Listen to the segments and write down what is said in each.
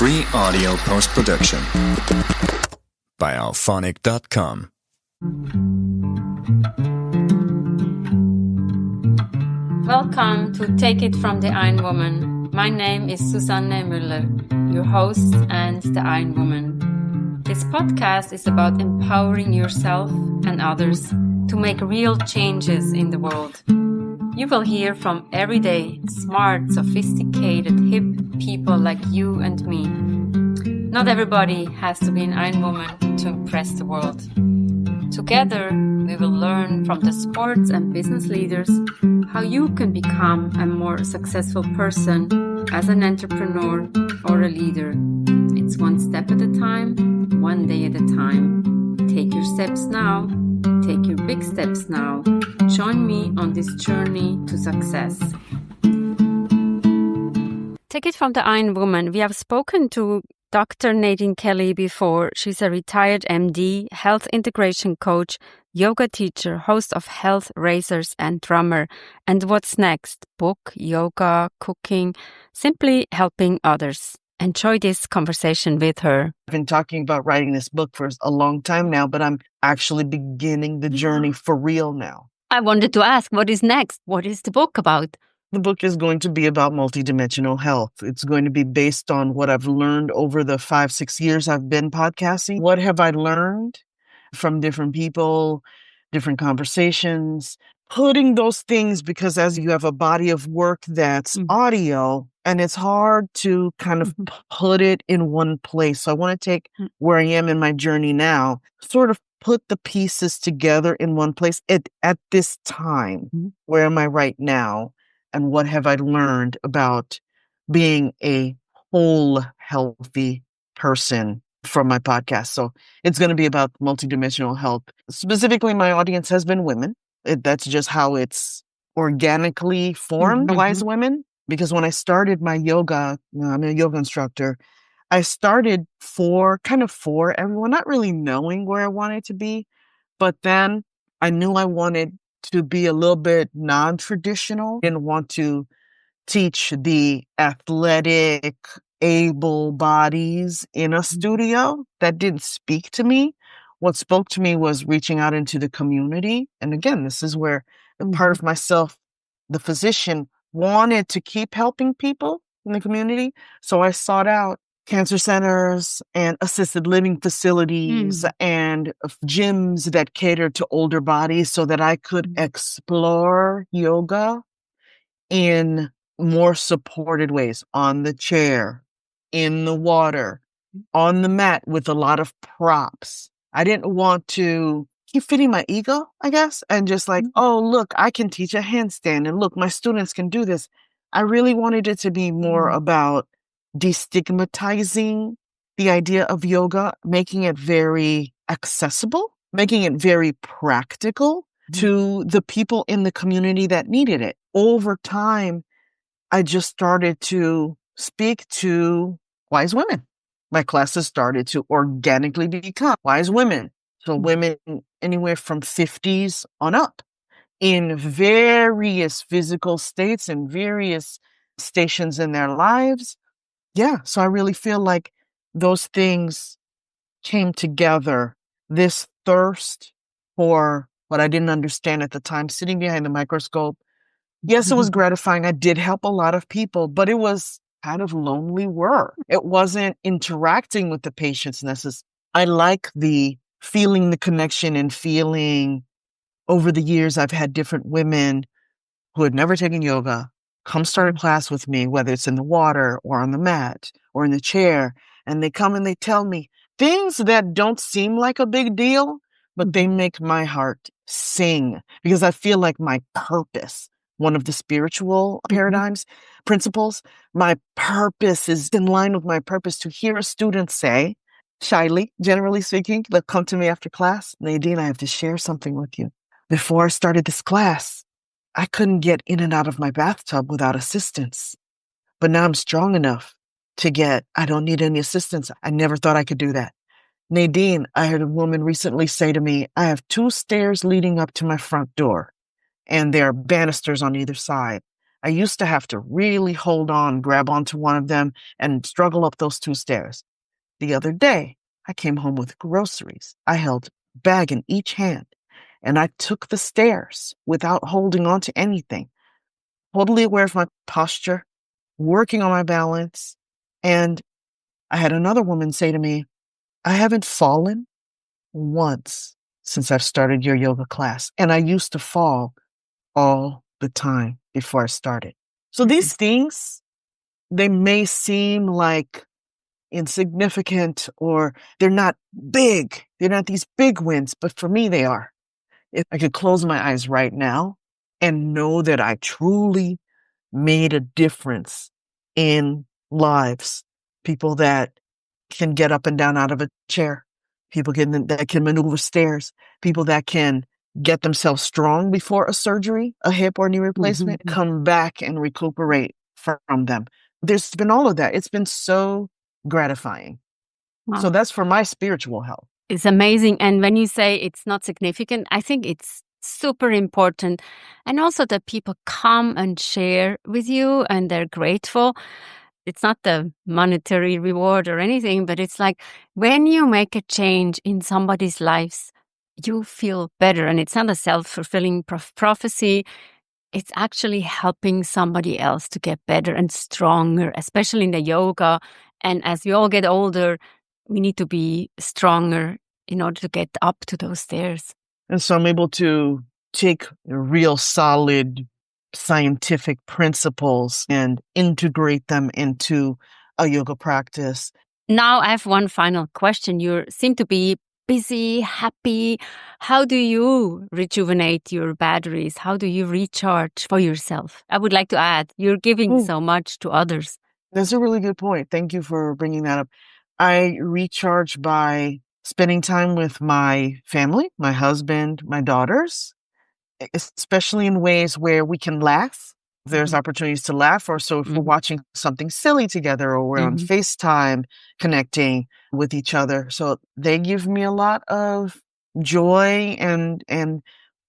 free audio post-production by alphonic.com. Welcome to Take It from the Iron Woman. My name is Susanne Müller, your host and the Iron Woman. This podcast is about empowering yourself and others to make real changes in the world. You will hear from everyday, smart, sophisticated, hip people like you and me. Not everybody has to be an Iron Woman to impress the world. Together, we will learn from the sports and business leaders how you can become a more successful person as an entrepreneur or a leader. It's one step at a time, one day at a time. Take your steps now. Take your big steps now. Join me on this journey to success. Take it from the Iron Woman. We have spoken to Dr. Nadine Kelly before. She's a retired MD, health integration coach, yoga teacher, host of Health Raisers, and drummer. And what's next? Book, yoga, cooking, simply helping others. Enjoy this conversation with her. I've been talking about writing this book for a long time now, but I'm actually beginning the journey for real now. I wanted to ask, what is next? What is the book about? The book is going to be about multidimensional health. It's going to be based on what I've learned over the 5-6 years I've been podcasting. What have I learned from different people, different conversations, putting those things, because as you have a body of work that's audio, and it's hard to kind of put it in one place. So I want to take where I am in my journey now, sort of put the pieces together in one place at this time. Where am I right now? And what have I learned about being a whole, healthy person from my podcast? So it's going to be about multidimensional health. Specifically, my audience has been women. That's just how it's organically formed, wise women. Because when I started my yoga, I'm a yoga instructor, I started for everyone, not really knowing where I wanted to be. But then I knew I wanted to be a little bit non-traditional. Didn't want to teach the athletic, able bodies in a studio. That didn't speak to me. What spoke to me was reaching out into the community. And again, this is where a part of myself, the physician, wanted to keep helping people in the community. So I sought out cancer centers and assisted living facilities and gyms that catered to older bodies so that I could explore yoga in more supported ways, on the chair, in the water, on the mat with a lot of props. I didn't want to keep feeding my ego, I guess, and just like, oh, look, I can teach a handstand, and look, my students can do this. I really wanted it to be more about destigmatizing the idea of yoga, making it very accessible, making it very practical to the people in the community that needed it. Over time, I just started to speak to wise women. My classes started to organically become wise women. So women anywhere from 50s on up in various physical states and various stations in their lives. Yeah, so I really feel like those things came together. This thirst for what I didn't understand at the time, sitting behind the microscope. Yes, it was gratifying. I did help a lot of people, but it was kind of lonely work. It wasn't interacting with the patients necessarily. I like the feeling the connection and feeling over the years I've had different women who had never taken yoga come start a class with me, whether it's in the water or on the mat or in the chair. And they come and they tell me things that don't seem like a big deal, but they make my heart sing because I feel like my purpose, one of the spiritual paradigms, principles, my purpose is in line with my purpose to hear a student say, shyly, generally speaking, they'll come to me after class, Nadine, I have to share something with you. Before I started this class, I couldn't get in and out of my bathtub without assistance. But now I'm strong enough to I don't need any assistance. I never thought I could do that. Nadine, I heard a woman recently say to me, I have 2 stairs leading up to my front door, and there are banisters on either side. I used to have to really hold on, grab onto one of them and struggle up those 2 stairs. The other day, I came home with groceries. I held a bag in each hand and I took the stairs without holding on to anything, totally aware of my posture, working on my balance. And I had another woman say to me, I haven't fallen once since I've started your yoga class. And I used to fall all the time before I started. So these things, they may seem like insignificant or they're not big. They're not these big wins, but for me, they are. If I could close my eyes right now and know that I truly made a difference in lives, people that can get up and down out of a chair, people that can maneuver stairs, people that can get themselves strong before a surgery, a hip or knee replacement, come back and recuperate from them. There's been all of that. It's been so gratifying. Wow. So that's for my spiritual health. It's amazing. And when you say it's not significant, I think it's super important. And also that people come and share with you and they're grateful. It's not the monetary reward or anything, but it's like when you make a change in somebody's lives, you feel better. And it's not a self-fulfilling prophecy. It's actually helping somebody else to get better and stronger, especially in the yoga. And as we all get older, we need to be stronger in order to get up to those stairs. And so I'm able to take real solid scientific principles and integrate them into a yoga practice. Now I have one final question. You seem to be busy, happy. How do you rejuvenate your batteries? How do you recharge for yourself? I would like to add, you're giving so much to others. That's a really good point. Thank you for bringing that up. I recharge by spending time with my family, my husband, my daughters, especially in ways where we can laugh. There's opportunities to laugh, or so if we're watching something silly together or we're on FaceTime connecting with each other. So they give me a lot of joy and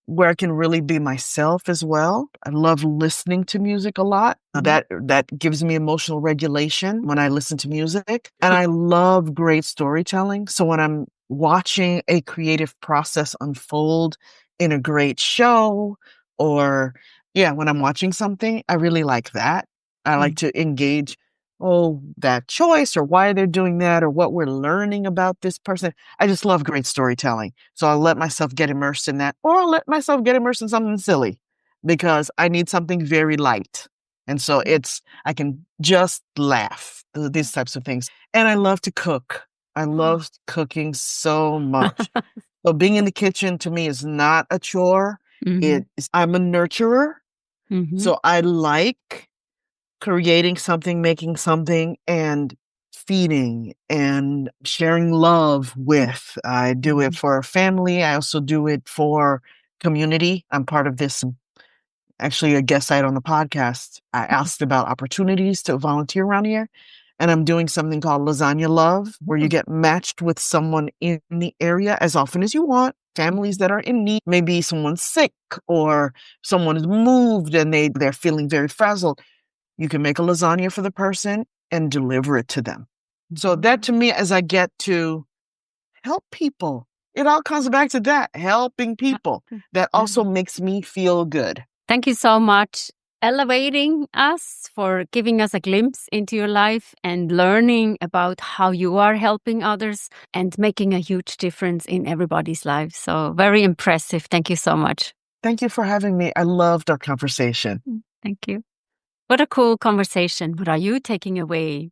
where I can really be myself as well. I love listening to music a lot. That gives me emotional regulation when I listen to music. And I love great storytelling. So when I'm watching a creative process unfold in a great show or when I'm watching something, I really like that. I like to engage, that choice or why they're doing that or what we're learning about this person. I just love great storytelling. So I'll let myself get immersed in that, or I'll let myself get immersed in something silly because I need something very light. And so I can just laugh, these types of things. And I love to cook. I love cooking so much. So being in the kitchen to me is not a chore. I'm a nurturer. So I like creating something, making something, and feeding and sharing love with. I do it for family. I also do it for community. I'm part of this, actually a guest site on the podcast. I asked about opportunities to volunteer around here. And I'm doing something called Lasagna Love, where you get matched with someone in the area as often as you want. Families that are in need, maybe someone's sick or someone is moved and they're feeling very frazzled. You can make a lasagna for the person and deliver it to them. So that to me, as I get to help people, it all comes back to that, helping people. That also makes me feel good. Thank you so much. Elevating us, for giving us a glimpse into your life and learning about how you are helping others and making a huge difference in everybody's life. So very impressive. Thank you so much. Thank you for having me. I loved our conversation. Thank you. What a cool conversation. What are you taking away?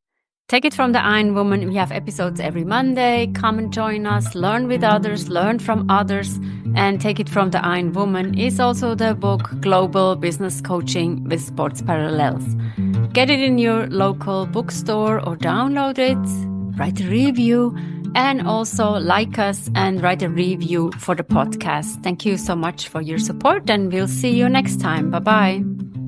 Take it from the Iron Woman. We have episodes every Monday. Come and join us. Learn with others. Learn from others. And Take It from the Iron Woman is also the book Global Business Coaching with Sports Parallels. Get it in your local bookstore or download it. Write a review. And also like us and write a review for the podcast. Thank you so much for your support. And we'll see you next time. Bye-bye.